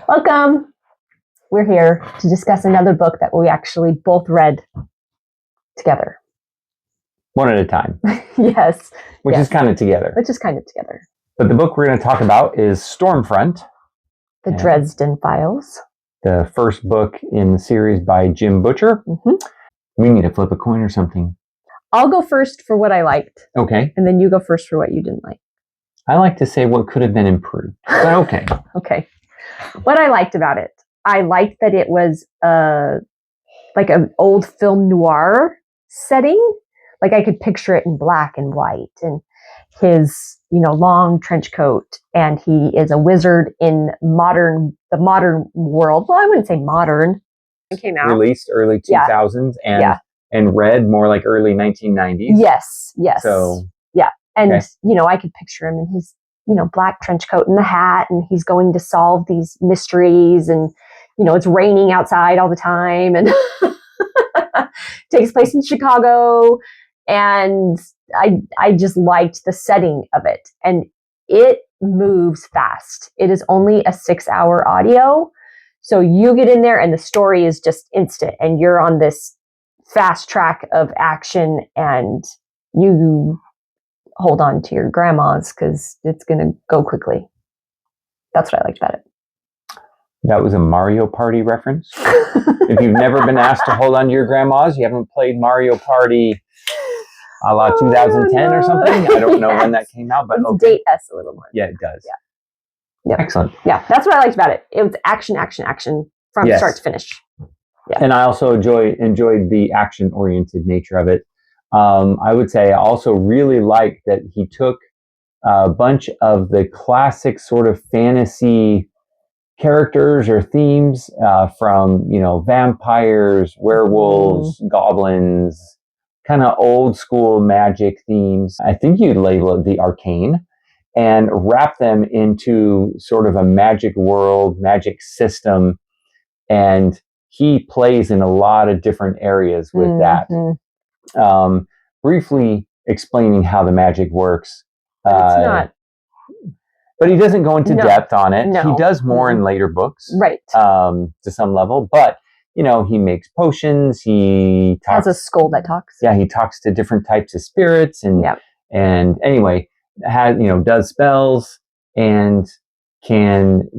Welcome. We're here to discuss another book that we actually both read together. One at a time. Yes. Which is kind of together. But the book we're going to talk about is Stormfront. The Dresden Files. The first book in the series by Jim Butcher. Mm-hmm. We need to flip a coin or something. I'll go first for what I liked. Okay. And then you go first for what you didn't like. I like to say what could have been improved. But okay. Okay. What I liked about it. I liked that it was like an old film noir setting. Like I could picture it in black and white, and his, long trench coat, and he is a wizard in the modern world. Well, I wouldn't say modern. It came out released early 2000s and read more like early 1990s. Yes. So yeah, and I could picture him in his black trench coat and the hat, and he's going to solve these mysteries, and it's raining outside all the time, and takes place in Chicago. And I just liked the setting of it. And it moves fast. It is only a 6-hour audio. So you get in there and the story is just instant. And you're on this fast track of action, and you hold on to your grandmas because it's going to go quickly. That's what I liked about it. That was a Mario Party reference. If you've never been asked to hold on to your grandmas, you haven't played Mario Party a la 2010 or something. I don't know when that came out, but okay. Date us a little more. Yeah, it does. Yeah. Excellent. Yeah, that's what I liked about it. It was action from start to finish. Yeah. And I also enjoyed the action-oriented nature of it. I would say I also really liked that he took a bunch of the classic sort of fantasy characters or themes from, vampires, werewolves, goblins, kind of old school magic themes. I think you'd label it the arcane, and wrap them into sort of a magic world, magic system. And he plays in a lot of different areas with that. Briefly explaining how the magic works. But it's not. But he doesn't go into depth on it. No. He does more in later books. Right. To some level. But, he makes potions. He has a skull that talks. Yeah, he talks to different types of spirits. And anyway, does spells and can,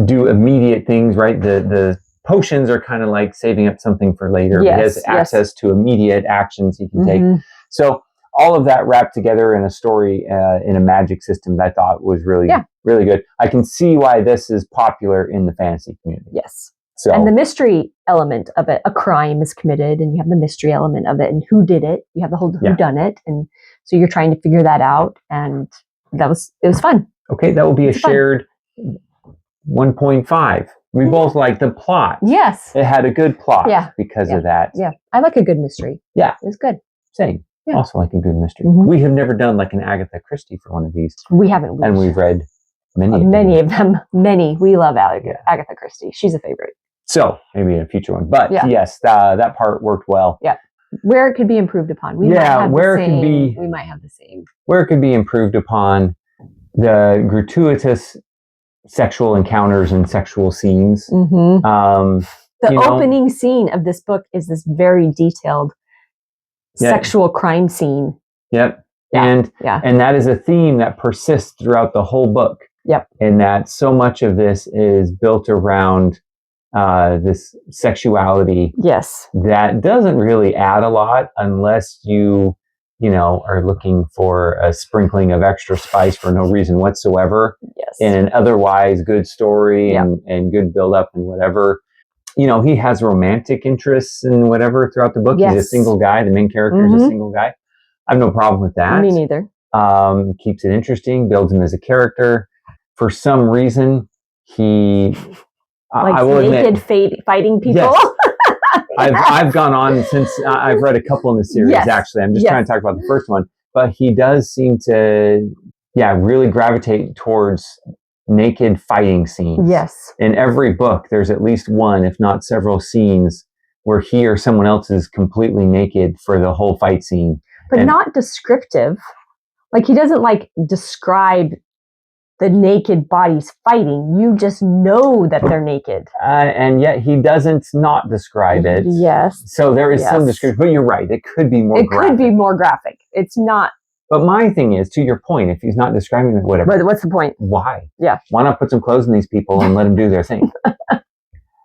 do immediate things, right? The potions are kind of like saving up something for later. Yes, he has access to immediate actions he can take. So all of that wrapped together in a story, in a magic system that I thought was really, really good. I can see why this is popular in the fantasy community. Yes. So, and the mystery element of it, a crime is committed, and you have the mystery element of it, and who did it. You have the whole whodunit, and so you're trying to figure that out, and it was fun. Okay, that will be a shared 1.5. We both like the plot. Yes. It had a good plot because of that. Yeah. I like a good mystery. Yeah. It was good. Same. Yeah. Also like a good mystery. We have never done like an Agatha Christie for one of these. We haven't. And we've read many of them. Many. We love Agatha Christie. She's a favorite. So maybe in a future one. But yes, that part worked well. Yeah. Where it could be improved upon. We might have the same. Where it could be improved upon, the gratuitous sexual encounters and sexual scenes. The opening scene of this book is this very detailed sexual crime scene. Yep. And that is a theme that persists throughout the whole book. Yep. And that so much of this is built around this sexuality. Yes. That doesn't really add a lot unless you are looking for a sprinkling of extra spice for no reason whatsoever. Yes. In an otherwise good story and good build up and whatever. He has romantic interests and whatever throughout the book. Yes. He's a single guy. The main character is a single guy. I have no problem with that. Me neither. Keeps it interesting, builds him as a character. For some reason, he... I will naked fighting people? Yes. I've gone on since I've read a couple in the series, actually. I'm just trying to talk about the first one. But he does seem to, really gravitate towards naked fighting scenes. Yes. In every book, there's at least one, if not several scenes where he or someone else is completely naked for the whole fight scene. But not descriptive. Like, he doesn't, describe the naked bodies fighting. You just know that they're naked. And yet he doesn't not describe it. Yes. So there is some description, but you're right. It could be more graphic. It could be more graphic. It's not. But my thing is, to your point, if he's not describing it, whatever. But what's the point? Why? Yeah. Why not put some clothes on these people and let them do their thing?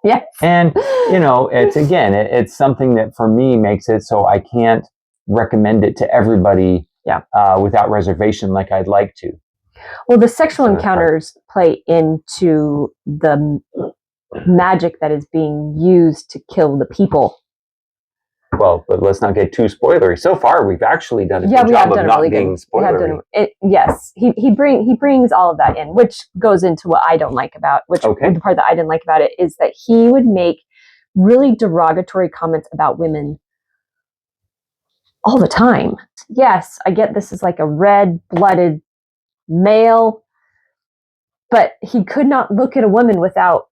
Yes. And, it's something that for me makes it so I can't recommend it to everybody without reservation like I'd like to. Well, the sexual encounters play into the magic that is being used to kill the people. Well, but let's not get too spoilery. So far, we've actually done a good job of not being spoilery. Yes, he brings all of that in, which goes into what I don't like about, the part that I didn't like about it is that he would make really derogatory comments about women all the time. Yes, I get this is like a red-blooded male, but he could not look at a woman without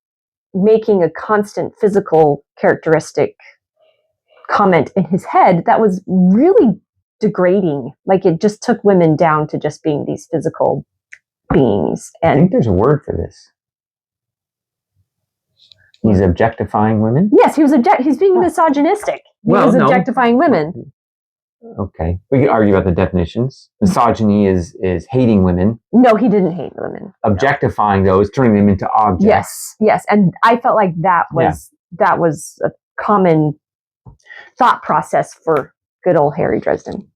making a constant physical characteristic comment in his head that was really degrading. Like it just took women down to just being these physical beings. And I think there's a word for this. He's objectifying women? Yes, he's being misogynistic. He was objectifying women. Okay. We can argue about the definitions. Misogyny is hating women. No, he didn't hate women. Objectifying, though, is turning them into objects. Yes. And I felt like that was a common thought process for good old Harry Dresden.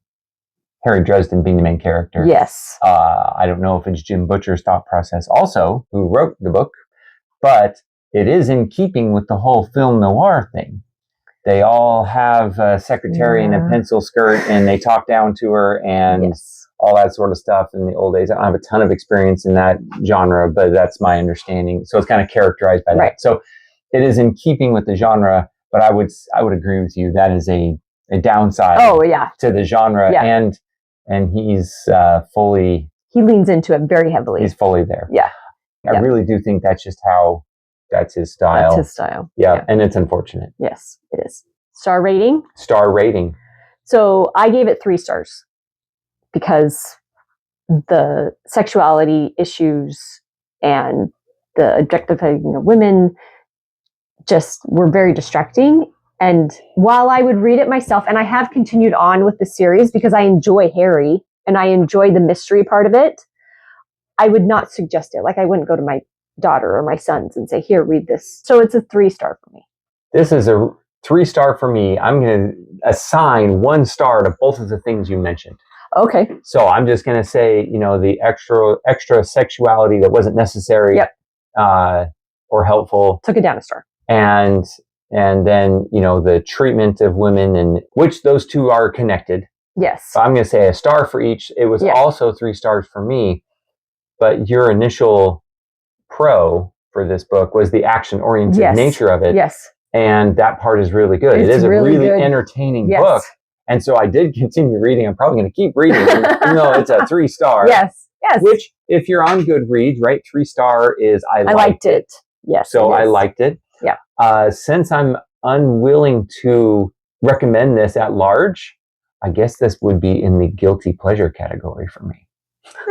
Harry Dresden being the main character. Yes. I don't know if it's Jim Butcher's thought process also, who wrote the book, but it is in keeping with the whole film noir thing. They all have a secretary in a pencil skirt and they talk down to her and all that sort of stuff in the old days. I don't have a ton of experience in that genre, but that's my understanding. So it's kind of characterized by that. So it is in keeping with the genre, but I would agree with you. That is a downside to the genre. Yeah. And he's fully... He leans into it very heavily. He's fully there. Yeah. I really do think that's just how... That's his style. That's his style. Yeah, and it's unfortunate. Yes, it is. Star rating? Star rating. So I gave it 3 stars because the sexuality issues and the objectifying of women just were very distracting. And while I would read it myself, and I have continued on with the series because I enjoy Harry and I enjoy the mystery part of it, I would not suggest it. Like I wouldn't go to my daughter or my sons and say, here, read this. So it's a 3-star for me. This is a 3-star for me. I'm going to assign 1 star to both of the things you mentioned. Okay. So I'm just going to say, the extra sexuality that wasn't necessary or helpful. Took it down a star. And then, the treatment of women, and which those two are connected. Yes. So I'm going to say a star for each. It was also 3 stars for me, but your initial pro for this book was the action-oriented nature of it. Yes. And that part is really good. It is a really entertaining book. And so I did continue reading. I'm probably going to keep reading, even though it's a 3-star. Yes. Which, if you're on Goodreads, right, 3-star is I liked it. Yes. So I liked it. Yeah. Since I'm unwilling to recommend this at large, I guess this would be in the guilty pleasure category for me.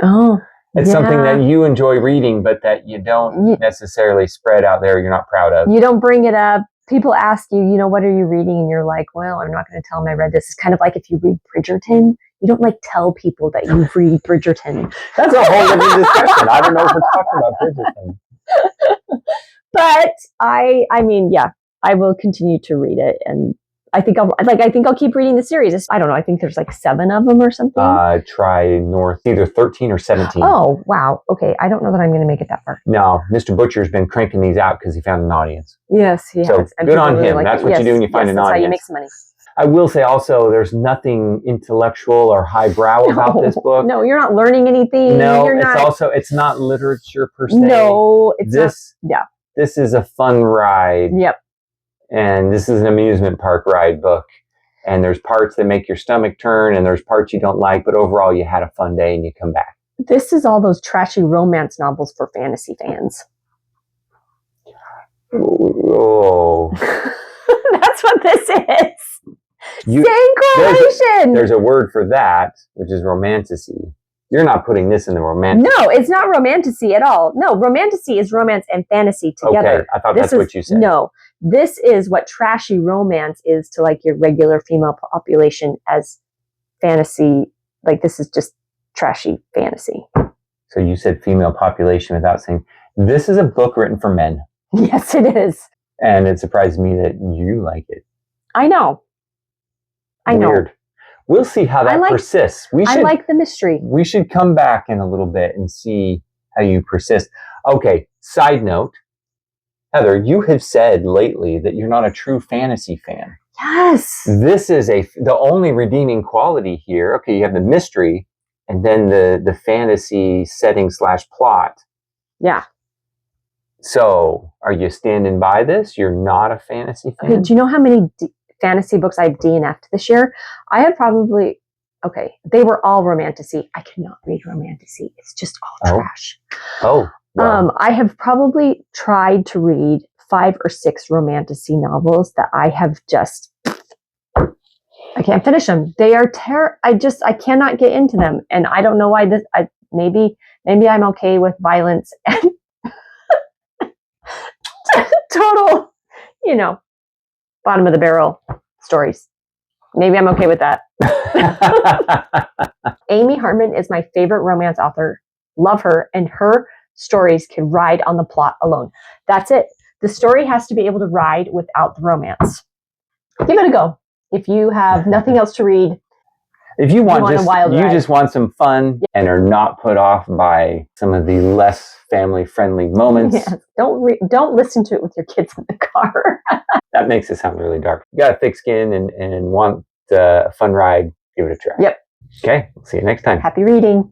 Oh. It's something that you enjoy reading, but that you don't necessarily spread out there. You're not proud of. You don't bring it up. People ask you, what are you reading? And you're like, well, I'm not going to tell them I read this. It's kind of like if you read Bridgerton, you don't tell people that you read Bridgerton. That's a whole different discussion. I don't know if we're talking about Bridgerton. But I will continue to read it, and I think I'll keep reading the series. I don't know. I think there's 7 of them or something. Try north, either 13 or 17. Oh, wow. Okay. I don't know that I'm going to make it that far. No, Mr. Butcher's been cranking these out because he found an audience. Yes, he has. And good on him. That's what you do when you find an audience. That's how you make some money. I will say also, there's nothing intellectual or highbrow about this book. No, you're not learning anything. No, it's not literature per se. No, it's not. Yeah. This is a fun ride. Yep. And this is an amusement park ride book. And there's parts that make your stomach turn and there's parts you don't like, but overall you had a fun day and you come back. This is all those trashy romance novels for fantasy fans. Oh. That's what this is. Same correlation. There's a word for that, which is romanticy. You're not putting this in the romantic. No, it's not romantasy at all. No, romantasy is romance and fantasy together. Okay, I thought that's what you said. No, this is what trashy romance is to like your regular female population as fantasy. Like this is just trashy fantasy. So you said female population without saying, this is a book written for men. Yes, it is. And it surprised me that you like it. I know. Weird. We'll see how that persists. I like the mystery. We should come back in a little bit and see how you persist. Okay, side note. Heather, you have said lately that you're not a true fantasy fan. Yes. This is the only redeeming quality here. Okay, you have the mystery and then the fantasy setting / plot. Yeah. So, are you standing by this? You're not a fantasy fan? Okay, do you know how many fantasy books I've DNF'd this year? I have probably, they were all romantasy. I cannot read romantasy. It's just all trash. Oh. Well. I have probably tried to read 5 or 6 romantasy novels that I have just, I can't finish them. They are I cannot get into them. And I don't know why maybe I'm okay with violence and total, bottom of the barrel stories. Maybe I'm okay with that. Amy Harmon is my favorite romance author. Love her, and her stories can ride on the plot alone. That's it. The story has to be able to ride without the romance. Give it a go. If you have nothing else to read, if you just want some fun and are not put off by some of the less family-friendly moments. Yes. Don't listen to it with your kids in the car. That makes it sound really dark. You got a thick skin and want a fun ride, give it a try. Yep. Okay, we'll see you next time. Happy reading.